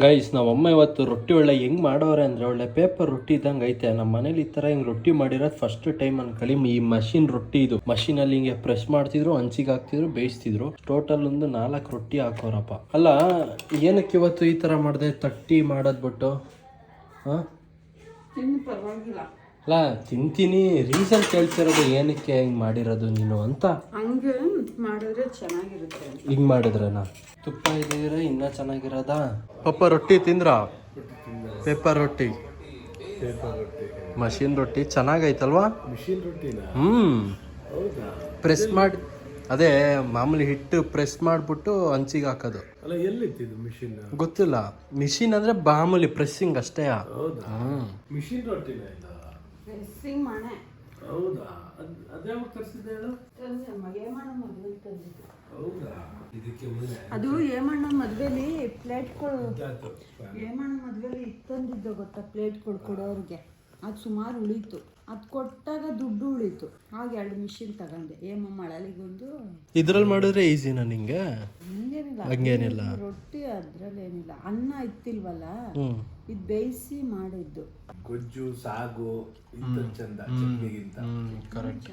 Guys ನಮ್ಮಮ್ಮ ಇವತ್ತು ರೊಟ್ಟಿ ಒಳ್ಳೆ ಹೆಂಗೆ ಮಾಡೋರೆ ಅಂದರೆ ಒಳ್ಳೆ ಪೇಪರ್ ರೊಟ್ಟಿ ಇದ್ದಂಗೆ ಐತೆ. ನಮ್ಮ ಮನೇಲಿ ಈ ಥರ ಹಿಂಗೆ ರೊಟ್ಟಿ ಮಾಡಿರೋದು ಫಸ್ಟ್ ಟೈಮ್ ಅನ್ಕಲಿ. ಈ ಮಷಿನ್ ರೊಟ್ಟಿ ಇದು ಮಷೀನಲ್ಲಿ ಹಿಂಗೆ ಪ್ರೆಸ್ ಮಾಡ್ತಿದ್ರು, ಹಂಚಿಗೆ ಹಾಕ್ತಿದ್ರು, ಬೇಯಿಸ್ತಿದ್ರು. ಟೋಟಲ್ ಒಂದು 4 ರೊಟ್ಟಿ ಹಾಕೋರಪ್ಪ. ಅಲ್ಲ ಏನಕ್ಕೆ ಇವತ್ತು ಈ ಥರ ಮಾಡಿದೆ ತಟ್ಟಿ ಮಾಡೋದು ಬಿಟ್ಟು? ಹಾಂ ಪರವಾಗಿಲ್ಲ ಅಲ್ಲ ತಿಂತೀನಿ, ರೀಸನ್ ಕೇಳ್ತಿರೋದು ಏನಕ್ಕೆ ಹಿಂಗೆ ಮಾಡಿರೋದು ನೀನು ಅಂತ. ಹಂಗೆ ಮಾಡಿದ್ರೆ ಚೆನ್ನಾಗಿರುತ್ತೆ. ಹಿಂಗೆ ಮಾಡಿದ್ರೇನಾ? ತುಪ್ಪ ಇದ್ರೆ ಇನ್ನೂ ಚೆನ್ನಾಗಿರೋದಾ? ಪಪ್ಪ ರೊಟ್ಟಿ ತಿಂದ್ರ? ಪೇಪರ್ ರೊಟ್ಟಿ, ಮಷೀನ್ ರೊಟ್ಟಿ ಚೆನ್ನಾಗೈತಲ್ವಾ? ಪ್ರೆಸ್ ಮಾಡಿ ಅದೇ ಮಾಮೂಲಿ ಹಿಟ್ಟು ಪ್ರೆಸ್ ಮಾಡಿಬಿಟ್ಟು ಹಂಚಿಗೆ ಹಾಕೋದು. ಅಲ್ಲ ಎಲ್ಲಿತ್ತಿದ್ದು ಮಿಷಿನ್? ಗೊತ್ತಿಲ್ಲ. ಮಿಷಿನ್ ಅಂದ್ರೆ ಮಾಮೂಲಿ ಪ್ರೆಸ್ಸಿಂಗ್ ಅಷ್ಟೇ. ಮಿಷಿನ್ ರೊಟ್ಟಿನ ಇಲ್ಲ, ಪ್ರೆಸ್ಸಿಂಗ್ ಮನೆ. ಹೌದಾ? ಅದೇ ತರಿಸಿದೆ ಹೇಳು. ಏಮಣ್ಣ ಮದುವೆ ತಂದಿದ್ದು. ಹೌದಾ? ಇದಕ್ಕೆ ಮುಂದೆ ಅದು ಏಮಣ್ಣ ಮದುವೆಲಿ ಪ್ಲೇಟ್ಗಳು, ಏಮಣ್ಣ ಮದುವೆಲಿ ತಂದಿದ್ದು ಗೊತ್ತಾ ಪ್ಲೇಟ್ಗಳು ಕೊಡೋರಿಗೆ. ಅದು ಸುಮಾರು ಉಳೀತು. ಅದು ಕೊಟ್ಟಾಗ ದುಡ್ಡು ಉಳೀತು. ಆಗ 2 ಮಿಷಿನ್ ತಗೊಂಡೆ. ಮಳಲಿಗೊಂದು. ಇದ್ರಲ್ಲಿ ಮಾಡಿದ್ರೆ ಈಸಿನಾ ನಿಂಗೆ? ಹಂಗೇನಿಲ್ಲ. ರೊಟ್ಟಿ ಅದ್ರಲ್ಲೇನಿಲ್ಲ. ಅನ್ನ ಇತ್ತಿಲ್ವಲ್ಲ, ಇದು ಬೇಯಿಸಿ ಮಾಡಿದ್ದು. ಗೊಜ್ಜು ಸಾಗು ಇಂತ ಚಂದ ಚಟ್ನಿಗಿಂತ. ಕರೆಕ್ಟ್.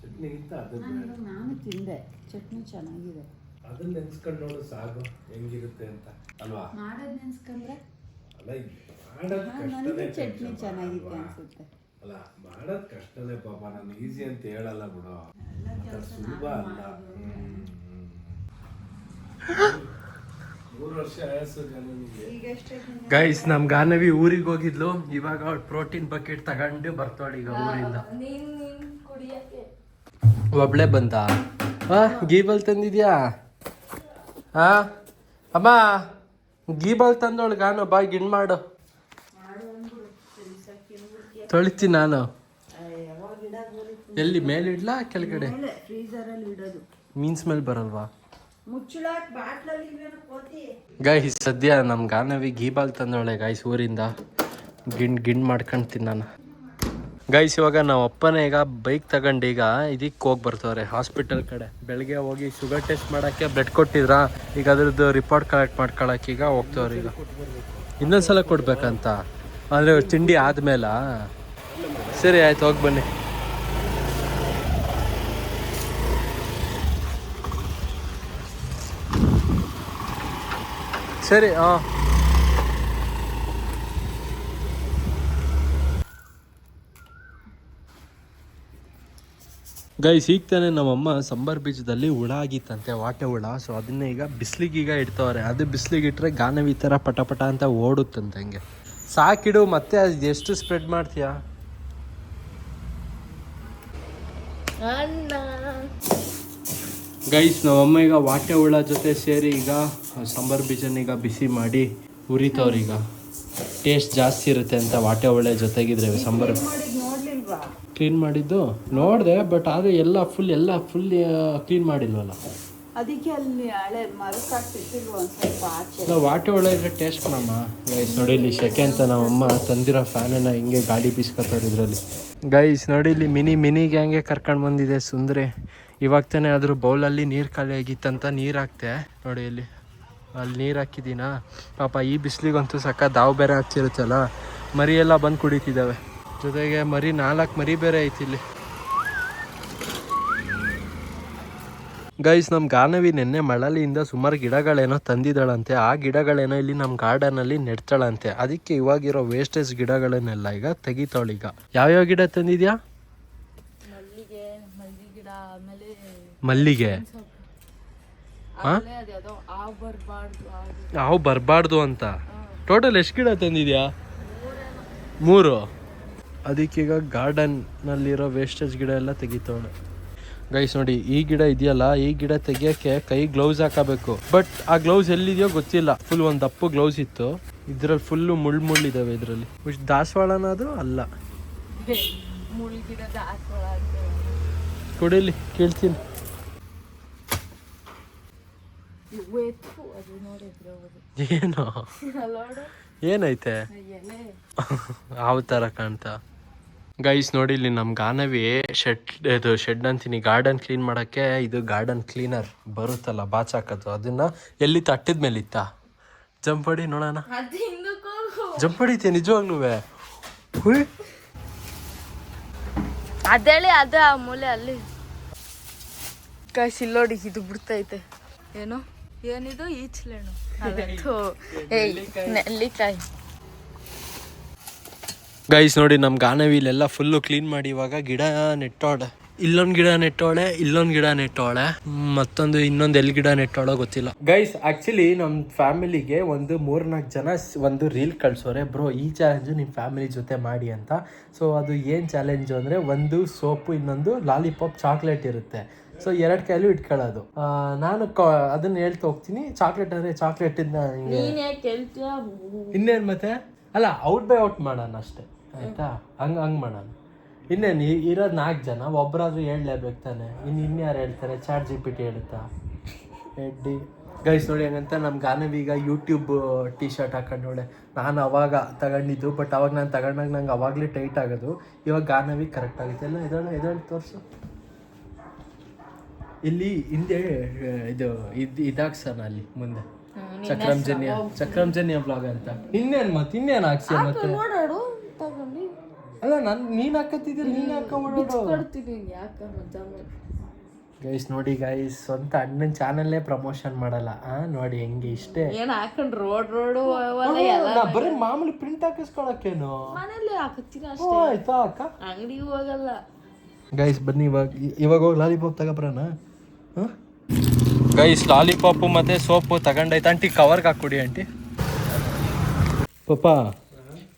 ಚಟ್ನಿಗಿಂತ ನಾನು ತಿಂದೆ. ಚಟ್ನಿ ಚೆನ್ನಾಗಿದೆ. ಅದನ್ನ ನೆನ್ಸ್ಕೊಂಡು ನೋಡು ಸಾಗು ಹೆಂಗಿರುತ್ತೆ ಅಂತ ಅಲ್ವಾ? ಮಾಡೋದು ನೆನ್ಸ್ಕೊಂಡ್ರೆ ಅಲ್ಲ ಮಾಡೋದು ಕಷ್ಟನೇ. ಚಟ್ನಿ ಚೆನ್ನಾಗಿದೆ ಅನ್ಸುತ್ತೆ. ಅಲ್ಲ ಮಾಡೋದು ಕಷ್ಟನೇ ಪಾಪ. ನಾನು ಈಸಿ ಅಂತ ಹೇಳಲ್ಲ ಬಿಡು, ಸುಲಭ ಅಲ್ಲ. 3 ವರ್ಷ ಆಯಸ್ಸು ಜನನಿಗೆ. ಗೈಸ್ ನಮ್ ಗಾನವಿ ಊರಿಗೆ ಹೋಗಿದ್ಲು. ಇವಾಗ ಅವ್ಳು ಪ್ರೋಟೀನ್ ಬಕೆಟ್ ತಗೊಂಡು ಬರ್ತಾಳೆ ಈಗ ಊರಿಂದ. ಒಬ್ಳೆ ಬಂದ. ಗೀಬಲ್ ತಂದಿದ್ಯಾ? ಅಮ್ಮ ಗೀಬಲ್ ತಂದೋಳು ಗಾನು. ಬಾ ಗಿಣ್ ಮಾಡು, ತೊಳಿತೀನಿ ನಾನು. ಎಲ್ಲಿ ಮೇಲೆ ಇಡ್ಲಾ ಕೆಳಗಡೆ? ಮೀನ್ ಸ್ಮೆಲ್ ಬರಲ್ವಾ? ಗೈಸ್ ಸದ್ಯ ನಮ್ ಗಾನವಿ ಗೀಬಾಲ್ ತಂದವಳೆ ಗೈಸ್ ಊರಿಂದ. ಗಿಣ್ ಮಾಡ್ಕೊಂತೀನಿ ನಾನು. ಗೈಸ್ ಇವಾಗ ನಾವು ಅಪ್ಪನೇ ಈಗ ಬೈಕ್ ತಗೊಂಡು ಈಗ ಇದಕ್ಕೆ ಹೋಗಿ ಬರ್ತವ್ರೆ ಹಾಸ್ಪಿಟಲ್ ಕಡೆ. ಬೆಳಗ್ಗೆ ಹೋಗಿ ಶುಗರ್ ಟೆಸ್ಟ್ ಮಾಡೋಕ್ಕೆ ಬ್ಲಡ್ ಕೊಟ್ಟಿದ್ರ. ಈಗ ಅದ್ರದ್ದು ರಿಪೋರ್ಟ್ ಕಲೆಕ್ಟ್ ಮಾಡ್ಕೊಳಕ್ಕೆ ಈಗ ಹೋಗ್ತವ್ರೆ. ಈಗ ಇನ್ನೊಂದ್ಸಲ ಕೊಡ್ಬೇಕಂತ ಅಂದರೆ ತಿಂಡಿ ಆದ್ಮೇಲೆ. ಸರಿ ಆಯ್ತು, ಹೋಗಿ ಬನ್ನಿ. ಸರಿ. ಗೈಸ್ ಈಗ ತಾನೆ ನಮ್ಮಮ್ಮ ಸಂಬಾರ್ ಬೀಜದಲ್ಲಿ ಹುಳ ಆಗಿತ್ತಂತೆ, ವಾಟೆ ಹುಳ. ಸೊ ಅದನ್ನ ಈಗ ಬಿಸಿಲಿಗೀಗ ಇಡ್ತವ್ರೆ. ಅದು ಬಿಸಿಲಿಗೆ ಇಟ್ಟರೆ ಗಾನವಿ ಈ ಥರ ಪಟ ಅಂತ ಓಡುತ್ತಂತೆ. ಹಂಗೆ ಸಾಕಿಡು. ಮತ್ತೆ ಅದು ಎಷ್ಟು ಸ್ಪ್ರೆಡ್ ಮಾಡ್ತೀಯಾ? ಗೈಸ್ ನಮ್ಮಮ್ಮ ಈಗ ವಾಟೆ ಹುಳ ಜೊತೆ ಸೇರಿ ಈಗ ಸಂಬಾರ್ ಬೀಜನ ಈಗ ಬಿಸಿ ಮಾಡಿ ಉರಿತವ್ರು. ಈಗ ಟೇಸ್ಟ್ ಜಾಸ್ತಿ ಇರುತ್ತೆ ಅಂತ ವಾಟೆ ಹುಳ ಜೊತೆಗಿದ್ರೆ ಸಾಂಬಾರು. ಕ್ಲೀನ್ ಮಾಡಿದ್ದು ನೋಡಿದೆ, ಬಟ್ ಆದರೆ ಎಲ್ಲ ಫುಲ್ ಕ್ಲೀನ್ ಮಾಡಿಲ್ವಲ್ಲ. ಅದಕ್ಕೆ ಅಲ್ಲಿ ಹಳೆ ಮರಕಾಕ್ತಿರ್ತಿಲ್ವ ಒಂದು ಸ್ವಲ್ಪ ಆಚೆ. ನಾವು ವಾಟೆ ಒಳ್ಳೆ ಇದ್ರೆ ಟೇಸ್ಟ್ ಮಾಡಮ್ಮ. ಗೈಸ್ ನೋಡಿ ಇಲ್ಲಿ ಸೆಕೆ ಅಂತ ನಮ್ಮಮ್ಮ ತಂದಿರೋ ಫ್ಯಾನನ್ನು ಹಿಂಗೆ ಗಾಳಿ ಬೀಸ್ಕೊತಾರೆ ಇದರಲ್ಲಿ. ಗೈಸ್ ನೋಡಿ ಇಲ್ಲಿ ಮಿನಿ ಗ್ಯಾಂಗೆ ಕರ್ಕೊಂಡು ಬಂದಿದೆ ಸುಂದ್ರೆ. ಇವಾಗ ತಾನೇ ಅದ್ರ ಬೌಲಲ್ಲಿ ನೀರು ಖಾಲಿ ಆಗಿತ್ತಂತ ನೀರು ಹಾಕ್ತೆ. ನೋಡಿ ಇಲ್ಲಿ ಅಲ್ಲಿ ನೀರು ಹಾಕಿದ್ದೀನಾ. ಪಾಪ ಈ ಬಿಸಿಲಿಗಂತೂ ಸಕ್ಕ ದಾವು ಬೇರೆ ಹಚ್ಚಿರುತ್ತಲ್ಲ, ಮರಿ ಎಲ್ಲ ಬಂದು ಕುಡಿತಿದ್ದಾವೆ. ಜೊತೆಗೆ 4 ಮರಿ ಬೇರೆ ಐತಿ ಇಲ್ಲಿ. ಗೈಸ್ ನಮ್ಮ ಗಾನವಿ ನೆನ್ನೆ ಮಳಲಿಯಿಂದ ಸುಮಾರು ಗಿಡಗಳೇನೋ ತಂದಿದ್ದಾಳಂತೆ. ಆ ಗಿಡಗಳೇನೋ ಇಲ್ಲಿ ನಮ್ಮ ಗಾರ್ಡನಲ್ಲಿ ನೆಡ್ತಾಳಂತೆ. ಅದಕ್ಕೆ ಇವಾಗಿರೋ ವೇಸ್ಟೇಜ್ ಗಿಡಗಳನ್ನೆಲ್ಲ ಈಗ ತೆಗಿತಾವಳೀಗ. ಯಾವ್ಯಾವ ಗಿಡ ತಂದಿದ್ಯಾ? ಮಲ್ಲಿಗೆ. ಹಾವು ಬರಬಾರ್ದು ಅಂತ. ಟೋಟಲ್ ಎಷ್ಟು ಗಿಡ ತಂದಿದ್ಯಾ? 3. ಅದಕ್ಕೀಗ ಗಾರ್ಡನ್ನಲ್ಲಿರೋ ವೇಸ್ಟೇಜ್ ಗಿಡ ಎಲ್ಲ ತೆಗಿತಾವಳೆ. ಗೈಸ್ ನೋಡಿ ಈ ಗಿಡ ಇದೆಯಲ್ಲ, ಈ ಗಿಡ ತೆಗಿಯೋಕ್ಕೆ ಕೈ ಗ್ಲೌಸ್ ಹಾಕಬೇಕು. ಬಟ್ ಆ ಗ್ಲೌಸ್ ಎಲ್ಲಿದೆಯೋ ಗೊತ್ತಿಲ್ಲ. ಫುಲ್ ಒಂದು ದಪ್ಪು ಗ್ಲೌಸ್ ಇತ್ತು. ಇದ್ರಲ್ಲಿ ಫುಲ್ಲು ಮುಳ್ಳಿದಾವೆ ಇದರಲ್ಲಿ. ದಾಸವಾಳನ ಅದು ಅಲ್ಲ. ಕೊಡಿಲಿ ಕೇಳ್ತೀನಿ. ಏನೋ ಏನೈತೆ ಯಾವ ಥರ ಕಾಣ್ತಾ? ಗೈಸ್ ನೋಡಿ ಇಲ್ಲಿ ನಮ್ಮ ಗಾನವಿ ಶೆಡ್ ಅಂತೀನಿ, ಗಾರ್ಡನ್ ಕ್ಲೀನ್ ಮಾಡೋಕ್ಕೆ. ಇದು ಗಾರ್ಡನ್ ಕ್ಲೀನರ್ ಬರುತ್ತಲ್ಲ ಬಾಚಾಕೋದು, ಅದನ್ನ ಎಲ್ಲಿ ತಟ್ಟಿದ ಮೇಲೆ ಇತ್ತ ಜಂಪ್ ಹೊಡಿ ನೋಡೋಣ. ಅದು ಹಿಂದಕ್ಕೆ ಹೋಗು. ಜಂಪ್ ಹೊಡಿತೀಯ ನಿಜವಾಗ್ಲೂ? ಹುಯ್ ಅದೇಳಿ ಅದ ಆ ಮೂಲೆ ಅಲ್ಲಿ ಕಾಯಿ ಸಿಲ್ಲೋಡಿ ಇದು ಬಿಡ್ತೈತೆ. ಏನು ಏನಿದು ಈಚ್ಲೇಣು ನೆಲ್ಲಿಕಾಯಿ. ಗೈಸ್ ನೋಡಿ ನಮ್ಮ ಗಾನವಿ ಇಲ್ಲೆಲ್ಲ ಫುಲ್ಲು ಕ್ಲೀನ್ ಮಾಡಿ ಇವಾಗ ಗಿಡ ನೆಟ್ಟೋಳೆ. ಇಲ್ಲೊಂದು ಗಿಡ ನೆಟ್ಟೋಳೆ, ಇಲ್ಲೊಂದು ಗಿಡ ನೆಟ್ಟೋಳೆ, ಮತ್ತೊಂದು ಇನ್ನೊಂದು ಎಲ್ಲಿ ಗಿಡ ನೆಟ್ಟೋಳೆ ಗೊತ್ತಿಲ್ಲ. ಗೈಸ್ ಆ್ಯಕ್ಚುಲಿ ನಮ್ಮ ಫ್ಯಾಮಿಲಿಗೆ ಒಂದು 3-4 ಜನ ಒಂದು ರೀಲ್ ಕಳ್ಸೋರೆ, ಬ್ರೋ ಈ ಚಾಲೆಂಜು ನಿಮ್ಮ ಫ್ಯಾಮಿಲಿ ಜೊತೆ ಮಾಡಿ ಅಂತ. ಸೊ ಅದು ಏನು ಚಾಲೆಂಜು ಅಂದರೆ ಒಂದು ಸೋಪು, ಇನ್ನೊಂದು ಲಾಲಿಪಾಪ್ ಚಾಕ್ಲೇಟ್ ಇರುತ್ತೆ. ಸೊ 2 ಕೈಲೂ ಇಟ್ಕೊಳ್ಳೋದು. ನಾನು ಅದನ್ನ ಹೇಳ್ತಾ ಹೋಗ್ತೀನಿ. ಚಾಕ್ಲೇಟ್ ಅಂದರೆ ಚಾಕ್ಲೇಟಿಂದ ಇನ್ನೇನು ಮತ್ತೆ ಅಲ್ಲ, ಔಟ್ ಬೈ ಔಟ್ ಮಾಡೋಣ ಅಷ್ಟೇ ಆಯಿತಾ? ಹಂಗೆ ಮಾಡೋಣ. ಇನ್ನೇನು ಇರೋದು 4 ಜನ, ಒಬ್ಬರಾದ್ರೂ ಹೇಳಲೇಬೇಕು ತಾನೆ. ಇನ್ಯಾರು ಹೇಳ್ತಾರೆ? ಚಾಟ್ GPT ಹೇಳುತ್ತಾ? ಎಡ್ಡಿ ಗೈಸ್ ನೋಡಿ ಹಂಗಂತ ನಮ್ಮ ಗಾನವೀಗ ಯೂಟ್ಯೂಬ್ ಟಿ ಶರ್ಟ್ ಹಾಕೊಂಡೋಳೆ. ನಾನು ಅವಾಗ ತಗೊಂಡಿದ್ದು, ಬಟ್ ಅವಾಗ ನಾನು ತಗೊಂಡಾಗ ನಂಗೆ ಅವಾಗಲೇ ಟೈಟ್ ಆಗೋದು. ಇವಾಗ ಗಾನವಿ ಕರೆಕ್ಟ್ ಆಗುತ್ತೆ. ಎಲ್ಲ ಇದೊಂದು ತೋರಿಸು. ಇಲ್ಲಿ ಹಿಂದೆ ಇದಾಗ್ಸೋಣ ಅಲ್ಲಿ ಮುಂದೆ ಚಕ್ರಂಜನ್ಯ ಬ್ಲಾಗ್ ಅಂತ. ಇನ್ನೇನು ಹಾಕ್ಸಿ ಮತ್ತೆ? ಅಲ್ಲ ನೀನು ಹಾಕತ್ತಿದ್ದೀರಿ, ನೀನು ಹಾಕೊಂಡ್ಬಿಡೋದು. ಗೈಸ್ ನೋಡಿ ಗೈಸ್, ಸ್ವಂತ ಅಣ್ಣನ ಚಾನಲ್ಲೇ ಪ್ರಮೋಷನ್ ಮಾಡಲ್ಲ. ನೋಡಿ ಹೆಂಗೆ ಇಷ್ಟೇ ಏನು ಹಾಕೊಂಡು ರೋಡ್ ಬರೀ ಮಾಮೂಲಿ ಪ್ರಿಂಟ್ ಹಾಕಿಸ್ಕೊಳಕ್ಕೇನು ಮನೇಲಿ ಹಾಕತ್ತೀನಿ ಆಯ್ತಾ ಅಕ್ಕ? ಅಂಗಡಿಗೆ ಹೋಗಲ್ಲ. ಗೈಸ್ ಬನ್ನಿ ಇವಾಗ ಹೋಗಿ ಲಾಲಿಪಾಪ್ ತಗೊಬ್ರಣ. ಗೈಸ್ ಲಾಲಿಪಾಪು ಮತ್ತು ಸೋಪು ತಗೊಂಡೈತೆ. ಆಂಟಿ ಕವರ್ಗೆ ಹಾಕ್ಕೊಡಿ ಆಂಟಿ. ಪಾಪ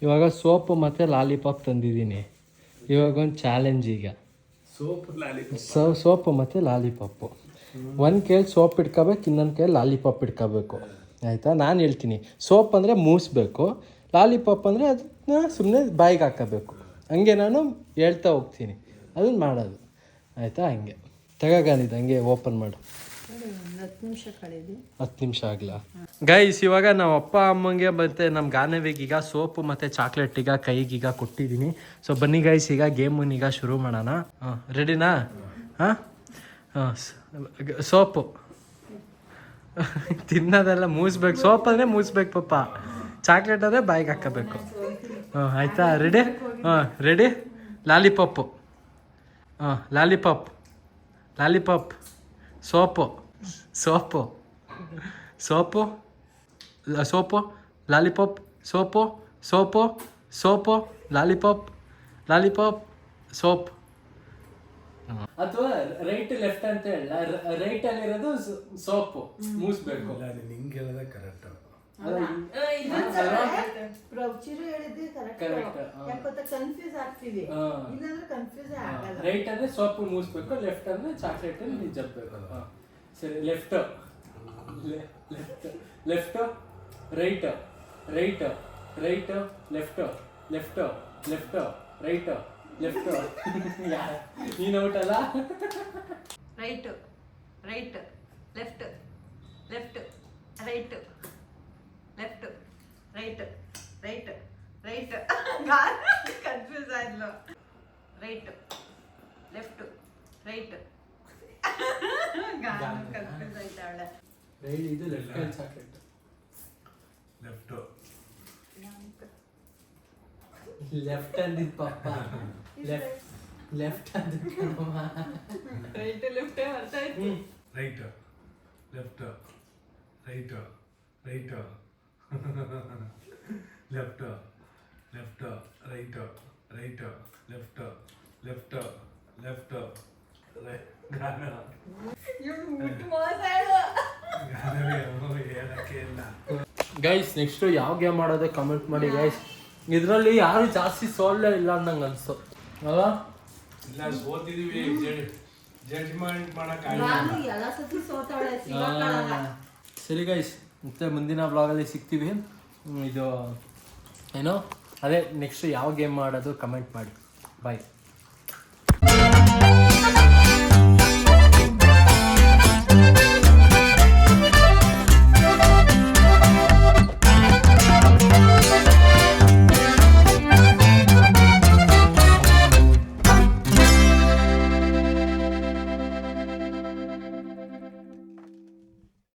ಇವಾಗ ಸೋಪು ಮತ್ತು ಲಾಲಿಪಾಪ್ ತಂದಿದ್ದೀನಿ. ಇವಾಗ ಒಂದು ಚಾಲೆಂಜ್. ಈಗ ಸೋಪು ಮತ್ತು ಲಾಲಿಪಾಪು, ಒಂದು ಕೈಯಲ್ಲಿ ಸೋಪ್ ಇಟ್ಕೋಬೇಕು, ಇನ್ನೊಂದು ಕೈಯಲ್ಲಿ ಲಾಲಿಪಾಪ್ ಇಟ್ಕೋಬೇಕು ಆಯಿತಾ? ನಾನು ಹೇಳ್ತೀನಿ, ಸೋಪ್ ಅಂದರೆ ಮೂಸಬೇಕು, ಲಾಲಿಪಾಪ್ ಅಂದರೆ ಅದನ್ನ ಸುಮ್ಮನೆ ಬಾಯಿಗೆ ಹಾಕೋಬೇಕು. ಹಂಗೆ ನಾನು ಹೇಳ್ತಾ ಹೋಗ್ತೀನಿ, ಅದನ್ನ ಮಾಡೋದು ಆಯಿತಾ? ಹಂಗೆ ತಗೋಗಾನಿದ್ದು ಹಂಗೆ ಓಪನ್ ಮಾಡು. 10 ನಿಮಿಷ ಆಗಲ್ಲ. ಗೈಸ್ ಇವಾಗ ನಾವು ಅಪ್ಪ ಅಮ್ಮಂಗೆ ಮತ್ತು ನಮ್ಮ ಗಾನವಿಗೆ ಈಗ ಸೋಪು ಮತ್ತು ಚಾಕ್ಲೇಟ್ ಈಗ ಕೈಗೀಗ ಕೊಟ್ಟಿದ್ದೀನಿ. ಸೊ ಬನ್ನಿ ಗೈಸ್, ಈಗ ಗೇಮನ್ನೀಗ ಶುರು ಮಾಡೋಣ. ರೆಡಿನಾ? ಸೋಪು ತಿನ್ನೋದೆಲ್ಲ ಮೂಸ್ಬೇಕು. ಸೋಪ್ ಅಂದರೆ ಮೂಸ್ಬೇಕು ಪಾಪ, ಚಾಕ್ಲೇಟ್ ಅಂದರೆ ಬಾಯಿಗೆ ಹಾಕೋಬೇಕು. ಆಯಿತಾ? Ready? Ready? Lollipop, lollipop, lollipop, soap, soap, soap, soap, lollipop, soap, soap, soap, lollipop, lollipop, soap. ಅಥವಾ ರೈಟ್ ಲೆಫ್ಟ್ ಅಂತ ಹೇಳ. ರೈಟ್ ಅಲ್ಲಿರೋದು ಸೋಪು, ಮೂಸ್ಬೇಕು. ನಿಂಗೆ ಹೇಳೋದೇ ಕರೆಕ್ಟ್. ರೈಟ್ ಅಂದ್ರೆ ಸೋಪು ಮೂಸ್ಬೇಕು, ಲೆಫ್ಟ್ ಅಂದ್ರೆ ಚಾಕ್ಲೇಟ್ ಜಪ್ಪಬೇಕು. ಸರಿ, left left left, right right right, left left left, right left. ನೀನು ಔಟಲ್ಲ? Right right left left right left right right right. Confuse ಆಯ್ತು. Right left right. ಕನ್ಫ್ಯೂಸ್ ಆಯ್ತು ಅವಳೆ. ಇದು left hand chocolate. Left left hand ಇದು ಪಾಪ. Left hand right left ಬರ್ತಾ ಇತ್ತು. Right left right right left left right right left left left guys next ಯಾವ game ಮಾಡೋದೇ ಕಮೆಂಟ್ ಮಾಡಿ ಗೈಸ್. ಇದರಲ್ಲಿ ಯಾರು ಜಾಸ್ತಿ ಸೋಲೇ ಇಲ್ಲ ಅನ್ನಂಗೆ ಅನ್ಸು ಅಲ್ಲ? ಇಲ್ಲ, ಸೋತಿದೀವಿ, ಜಡ್ಜ್ಮೆಂಟ್ ಮಾಡಕ್. ಸರಿ ಗೈಸ್, ಮತ್ತೆ ಮುಂದಿನ ಬ್ಲಾಗಲ್ಲಿ ಸಿಗ್ತೀವಿ. ಇದು ಏನೋ ಅದೇ ನೆಕ್ಸ್ಟ್ ಯಾವ ಗೇಮ್ ಮಾಡೋದು ಕಮೆಂಟ್ ಮಾಡಿ. ಬಾಯ್.